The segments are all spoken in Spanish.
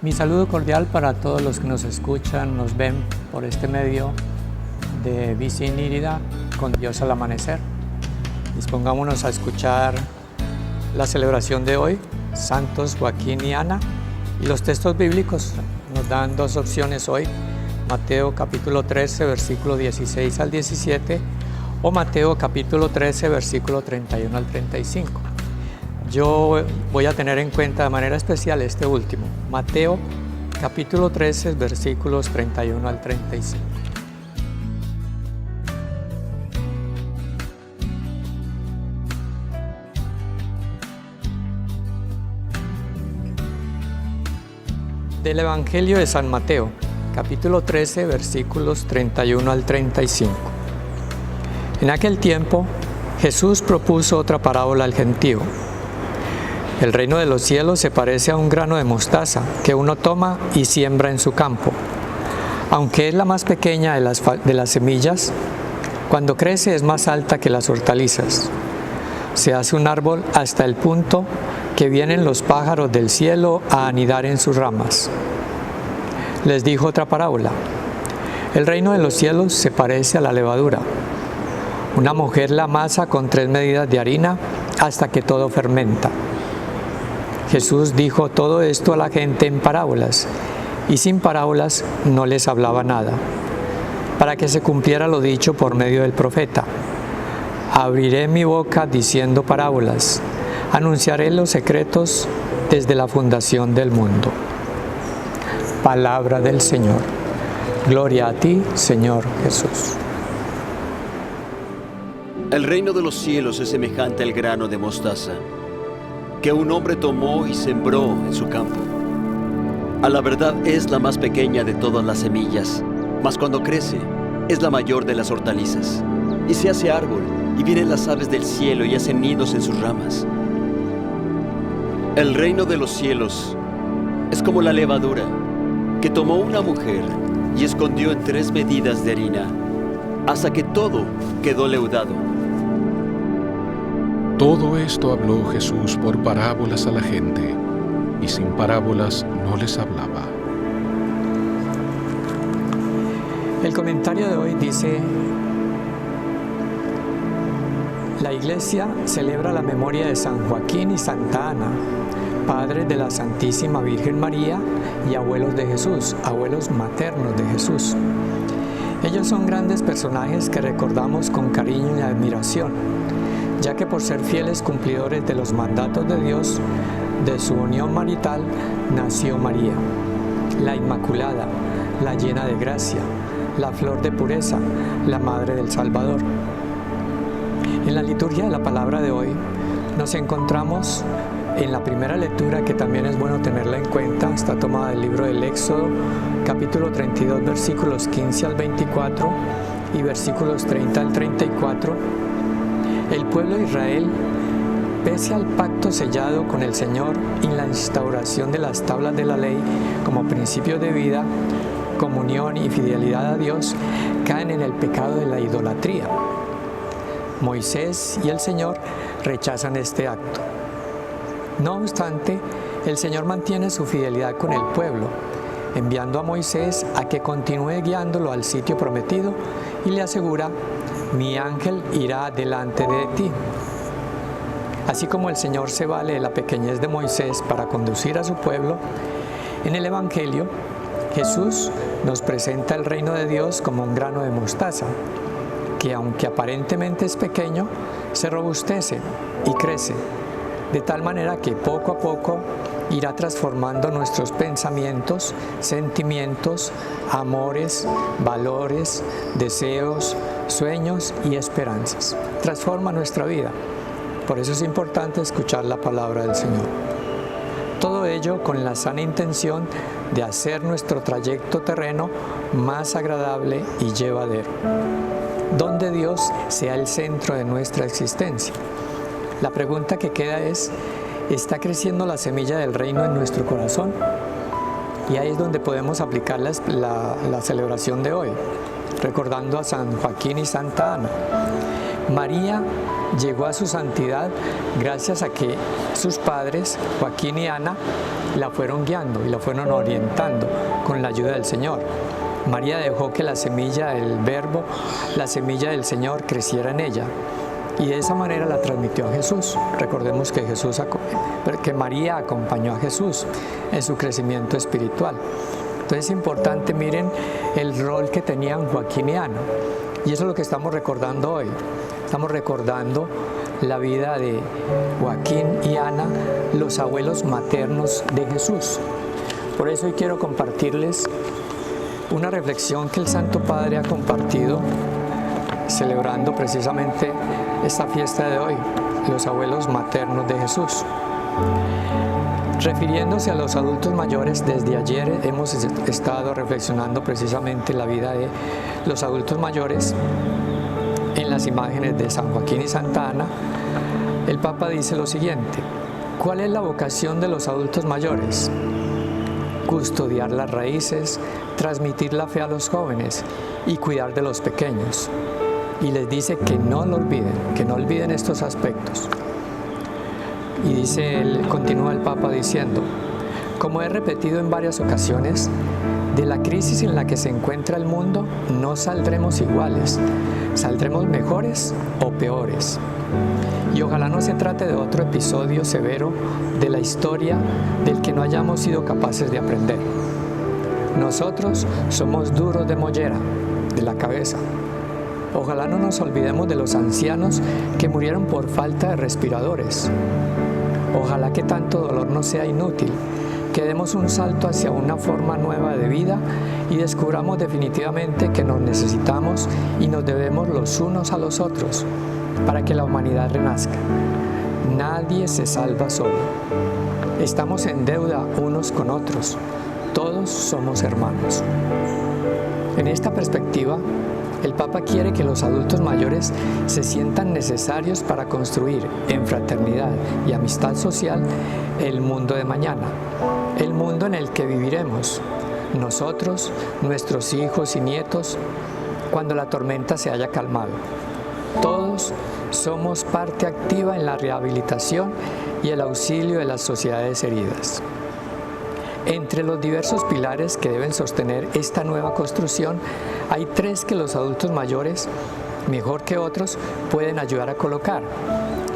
Mi saludo cordial para todos los que nos escuchan, nos ven por este medio de Visi Nírida con Dios al amanecer. Dispongámonos a escuchar la celebración de hoy, Santos Joaquín y Ana, y los textos bíblicos nos dan dos opciones hoy, Mateo capítulo 13, versículo 16 al 17, o Mateo capítulo 13, versículo 31 al 35. Yo voy a tener en cuenta de manera especial este último, Mateo capítulo 13, versículos 31 al 35. Del Evangelio de San Mateo, capítulo 13, versículos 31 al 35. En aquel tiempo, Jesús propuso otra parábola al gentío. El reino de los cielos se parece a un grano de mostaza que uno toma y siembra en su campo. Aunque es la más pequeña de las semillas, cuando crece es más alta que las hortalizas. Se hace un árbol hasta el punto que vienen los pájaros del cielo a anidar en sus ramas. Les dijo otra parábola. El reino de los cielos se parece a la levadura. Una mujer la amasa con 3 medidas de harina hasta que todo fermenta. Jesús dijo todo esto a la gente en parábolas, y sin parábolas no les hablaba nada, para que se cumpliera lo dicho por medio del profeta. Abriré mi boca diciendo parábolas, anunciaré los secretos desde la fundación del mundo. Palabra del Señor. Gloria a ti, Señor Jesús. El reino de los cielos es semejante al grano de mostaza, que un hombre tomó y sembró en su campo. A la verdad es la más pequeña de todas las semillas, mas cuando crece es la mayor de las hortalizas, y se hace árbol, y vienen las aves del cielo y hacen nidos en sus ramas. El reino de los cielos es como la levadura, que tomó una mujer y escondió en 3 medidas de harina, hasta que todo quedó leudado. Todo esto habló Jesús por parábolas a la gente, y sin parábolas no les hablaba. El comentario de hoy dice: la Iglesia celebra la memoria de San Joaquín y Santa Ana, padres de la Santísima Virgen María y abuelos de Jesús, abuelos maternos de Jesús. Ellos son grandes personajes que recordamos con cariño y admiración, ya que por ser fieles cumplidores de los mandatos de Dios, de su unión marital, nació María, la Inmaculada, la llena de gracia, la flor de pureza, la Madre del Salvador. En la liturgia de la palabra de hoy nos encontramos en la primera lectura, que también es bueno tenerla en cuenta, está tomada del libro del Éxodo, capítulo 32, versículos 15 al 24 y versículos 30 al 34. El pueblo de Israel, pese al pacto sellado con el Señor y la instauración de las tablas de la ley como principio de vida, comunión y fidelidad a Dios, caen en el pecado de la idolatría. Moisés y el Señor rechazan este acto. No obstante, el Señor mantiene su fidelidad con el pueblo, enviando a Moisés a que continúe guiándolo al sitio prometido y le asegura: mi ángel irá delante de ti. Así como el Señor se vale de la pequeñez de Moisés para conducir a su pueblo, en el Evangelio Jesús nos presenta el reino de Dios como un grano de mostaza, que aunque aparentemente es pequeño, se robustece y crece, de tal manera que poco a poco irá transformando nuestros pensamientos, sentimientos, amores, valores, deseos, sueños y esperanzas. Transforma nuestra vida. Por eso es importante escuchar la palabra del Señor. Todo ello con la sana intención de hacer nuestro trayecto terreno más agradable y llevadero, donde Dios sea el centro de nuestra existencia. La pregunta que queda es: ¿está creciendo la semilla del reino en nuestro corazón? Y ahí es donde podemos aplicar la celebración de hoy, recordando a San Joaquín y Santa Ana. María llegó a su santidad gracias a que sus padres, Joaquín y Ana, la fueron guiando y la fueron orientando con la ayuda del Señor. María dejó que la semilla del Verbo, la semilla del Señor, creciera en ella. Y de esa manera la transmitió a Jesús. Recordemos que María acompañó a Jesús en su crecimiento espiritual. Entonces es importante, miren el rol que tenían Joaquín y Ana. Y eso es lo que estamos recordando hoy. Estamos recordando la vida de Joaquín y Ana, los abuelos maternos de Jesús. Por eso hoy quiero compartirles una reflexión que el Santo Padre ha compartido celebrando precisamente esta fiesta de hoy, los abuelos maternos de Jesús. Refiriéndose a los adultos mayores, desde ayer hemos estado reflexionando precisamente la vida de los adultos mayores en las imágenes de San Joaquín y Santa Ana. El Papa dice lo siguiente: ¿cuál es la vocación de los adultos mayores? Custodiar las raíces, transmitir la fe a los jóvenes y cuidar de los pequeños. Y les dice que no lo olviden, que no olviden estos aspectos. Y continúa el Papa diciendo: como he repetido en varias ocasiones, de la crisis en la que se encuentra el mundo no saldremos iguales, saldremos mejores o peores. Y ojalá no se trate de otro episodio severo de la historia del que no hayamos sido capaces de aprender. Nosotros somos duros de mollera, de la cabeza. Ojalá no nos olvidemos de los ancianos que murieron por falta de respiradores. Ojalá que tanto dolor no sea inútil, que demos un salto hacia una forma nueva de vida y descubramos definitivamente que nos necesitamos y nos debemos los unos a los otros para que la humanidad renazca. Nadie se salva solo. Estamos en deuda unos con otros. Todos somos hermanos. En esta perspectiva, el Papa quiere que los adultos mayores se sientan necesarios para construir en fraternidad y amistad social el mundo de mañana, el mundo en el que viviremos, nosotros, nuestros hijos y nietos, cuando la tormenta se haya calmado. Todos somos parte activa en la rehabilitación y el auxilio de las sociedades heridas. Entre los diversos pilares que deben sostener esta nueva construcción, hay 3 que los adultos mayores, mejor que otros, pueden ayudar a colocar.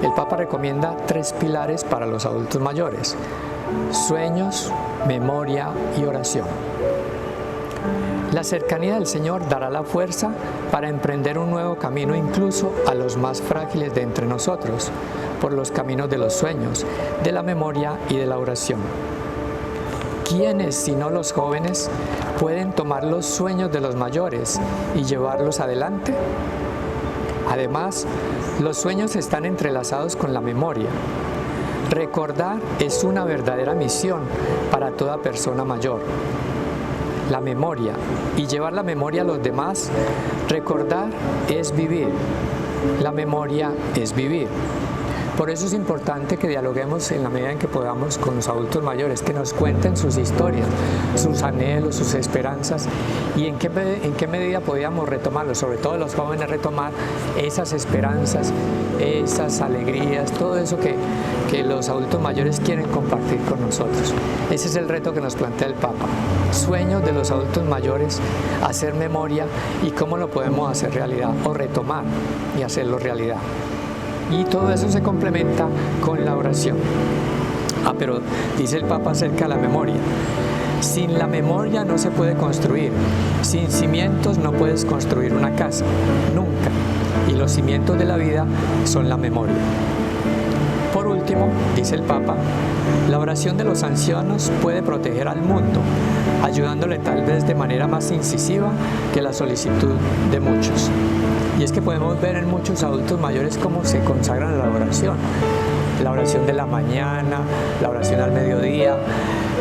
El Papa recomienda 3 pilares para los adultos mayores: sueños, memoria y oración. La cercanía del Señor dará la fuerza para emprender un nuevo camino incluso a los más frágiles de entre nosotros, por los caminos de los sueños, de la memoria y de la oración. ¿Quiénes, sino los jóvenes, pueden tomar los sueños de los mayores y llevarlos adelante? Además, los sueños están entrelazados con la memoria. Recordar es una verdadera misión para toda persona mayor. La memoria y llevar la memoria a los demás, recordar es vivir. La memoria es vivir. Por eso es importante que dialoguemos en la medida en que podamos con los adultos mayores, que nos cuenten sus historias, sus anhelos, sus esperanzas y en qué medida podíamos retomarlos, sobre todo los jóvenes, retomar esas esperanzas, esas alegrías, todo eso que los adultos mayores quieren compartir con nosotros. Ese es el reto que nos plantea el Papa. Sueños de los adultos mayores, hacer memoria y cómo lo podemos hacer realidad o retomar y hacerlo realidad. Y todo eso se complementa con la oración. Pero dice el Papa acerca de la memoria: sin la memoria no se puede construir, sin cimientos no puedes construir una casa, nunca. Y los cimientos de la vida son la memoria. Por último, dice el Papa, la oración de los ancianos puede proteger al mundo, ayudándole tal vez de manera más incisiva que la solicitud de muchos. Y es que podemos ver en muchos adultos mayores cómo se consagran a la oración. La oración de la mañana, la oración al mediodía,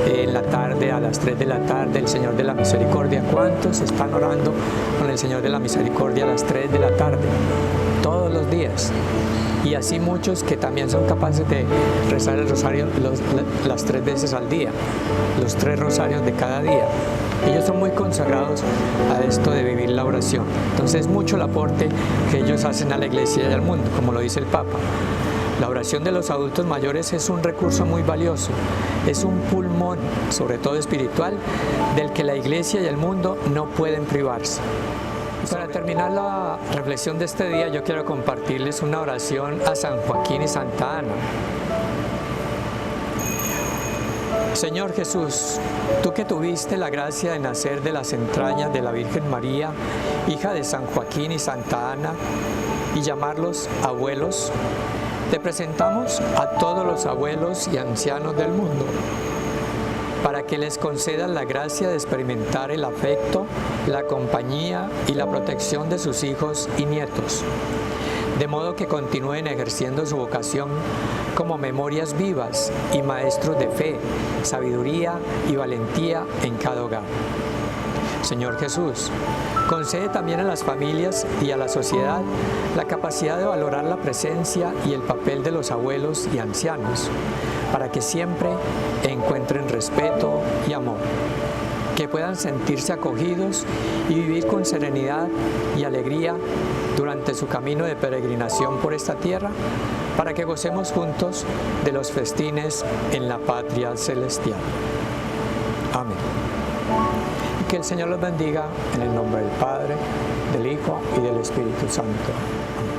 en la tarde, a las 3 de la tarde, el Señor de la Misericordia. ¿Cuántos están orando con el Señor de la Misericordia a las 3 de la tarde? todos los días. Y así muchos que también son capaces de rezar el rosario las 3 veces al día, los 3 rosarios de cada día. Ellos son muy consagrados a esto de vivir la oración. Entonces es mucho el aporte que ellos hacen a la iglesia y al mundo, como lo dice el Papa. La oración de los adultos mayores es un recurso muy valioso, es un pulmón, sobre todo espiritual, del que la iglesia y el mundo no pueden privarse. Para terminar la reflexión de este día, yo quiero compartirles una oración a San Joaquín y Santa Ana. Señor Jesús, tú que tuviste la gracia de nacer de las entrañas de la Virgen María, hija de San Joaquín y Santa Ana, y llamarlos abuelos, te presentamos a todos los abuelos y ancianos del mundo, para que les concedan la gracia de experimentar el afecto, la compañía y la protección de sus hijos y nietos, de modo que continúen ejerciendo su vocación como memorias vivas y maestros de fe, sabiduría y valentía en cada hogar. Señor Jesús, concede también a las familias y a la sociedad la capacidad de valorar la presencia y el papel de los abuelos y ancianos, para que siempre encuentren respeto y amor, que puedan sentirse acogidos y vivir con serenidad y alegría durante su camino de peregrinación por esta tierra, para que gocemos juntos de los festines en la patria celestial. Amén. Y que el Señor los bendiga en el nombre del Padre, del Hijo y del Espíritu Santo. Amén.